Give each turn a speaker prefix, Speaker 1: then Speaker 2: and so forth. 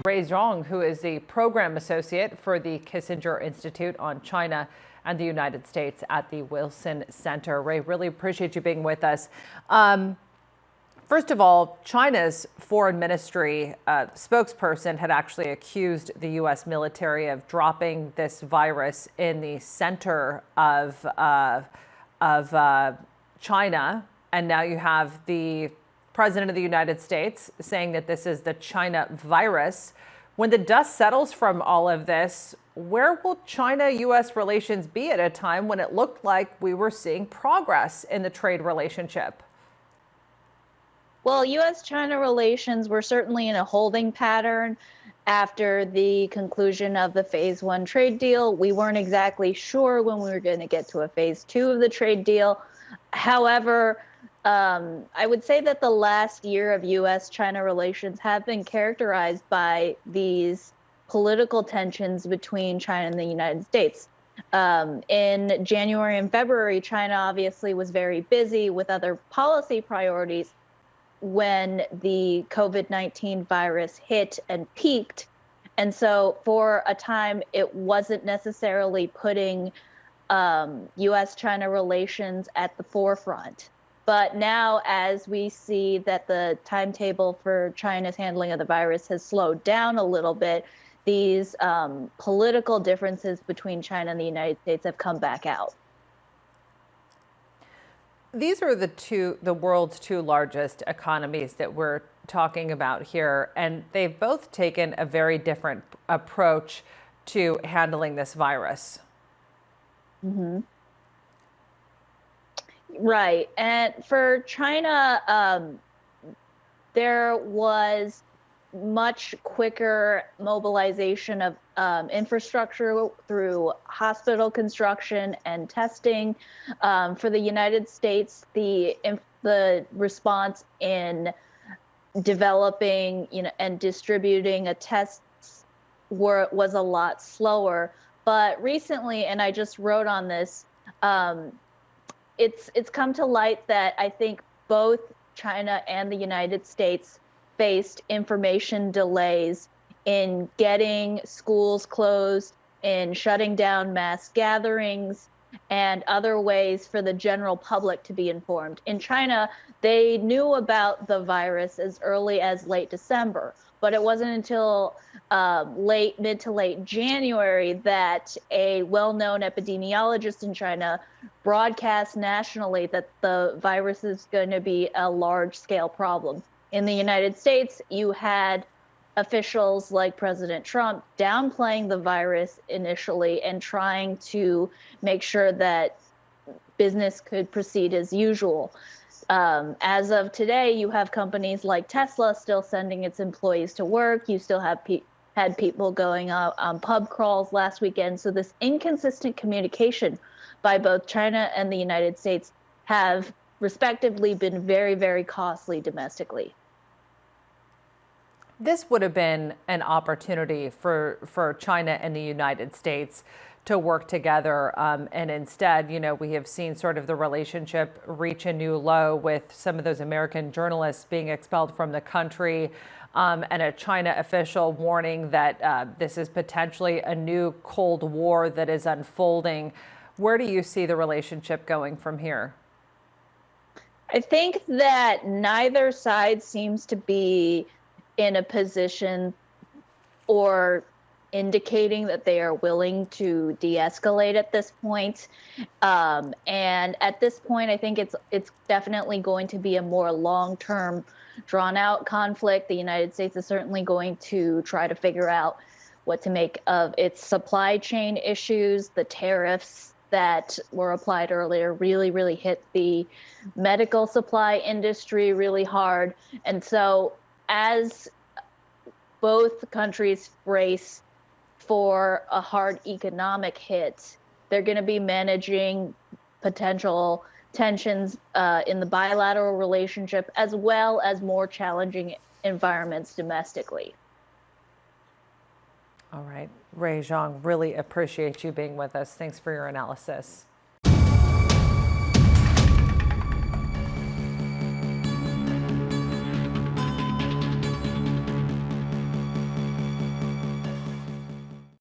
Speaker 1: Rui Zhong, who is the program associate for the Kissinger Institute on China and the United States at the Wilson Center. Ray, really appreciate you being with us. First of all, China's foreign ministry spokesperson had actually accused the U.S. military of dropping this virus in the center of China. And now you have the President of the United States saying that this is the China virus. When the dust settles from all of this, where will China-U.S. relations be at a time when it looked like we were seeing progress in the trade relationship?
Speaker 2: Well, U.S.-China relations were certainly in a holding pattern after the conclusion of the Phase 1 trade deal. We weren't exactly sure when we were going to get to a Phase 2 of the trade deal. However, I would say that the last year of U.S.-China relations have been characterized by these political tensions between China and the United States. In January and February, China obviously was very busy with other policy priorities when the COVID-19 virus hit and peaked. And so for a time, it wasn't necessarily putting U.S.-China relations at the forefront. But now, as we see that the timetable for China's handling of the virus has slowed down a little bit, these political differences between China and the United States have come back out.
Speaker 1: These are the world's two largest economies that we're talking about here, and they've both taken a very different approach to handling this virus.
Speaker 2: Mm-hmm. Right. And for China, there was much quicker mobilization of infrastructure through hospital construction and testing. For the United States, the response in developing, and distributing a test was a lot slower. But recently, and I just wrote on this, it's come to light that I think both China and the United States faced information delays in getting schools closed, in shutting down mass gatherings, and other ways for the general public to be informed. In China, they knew about the virus as early as late December, but it wasn't until mid to late January that a well-known epidemiologist in China broadcast nationally that the virus is going to be a large-scale problem. In the United States, you had officials like President Trump downplaying the virus initially and trying to make sure that business could proceed as usual. As of today, you have companies like Tesla still sending its employees to work. You still have had people going out on pub crawls last weekend. So this inconsistent communication by both China and the United States have respectively been very, very costly domestically.
Speaker 1: This would have been an opportunity for China and the United States to work together. And instead, we have seen sort of the relationship reach a new low with some of those American journalists being expelled from the country, and a China official warning that this is potentially a new Cold War that is unfolding. Where do you see the relationship going from here?
Speaker 2: I think that neither side seems to be in a position or indicating that they are willing to de-escalate at this point. And at this point, I think it's definitely going to be a more long-term, drawn-out conflict. The United States is certainly going to try to figure out what to make of its supply chain issues. The tariffs that were applied earlier really, really hit the medical supply industry really hard. And so as both countries brace for a hard economic hit, they're going to be managing potential tensions in the bilateral relationship, as well as more challenging environments domestically.
Speaker 1: All right. Rui Zhong, really appreciate you being with us. Thanks for your analysis.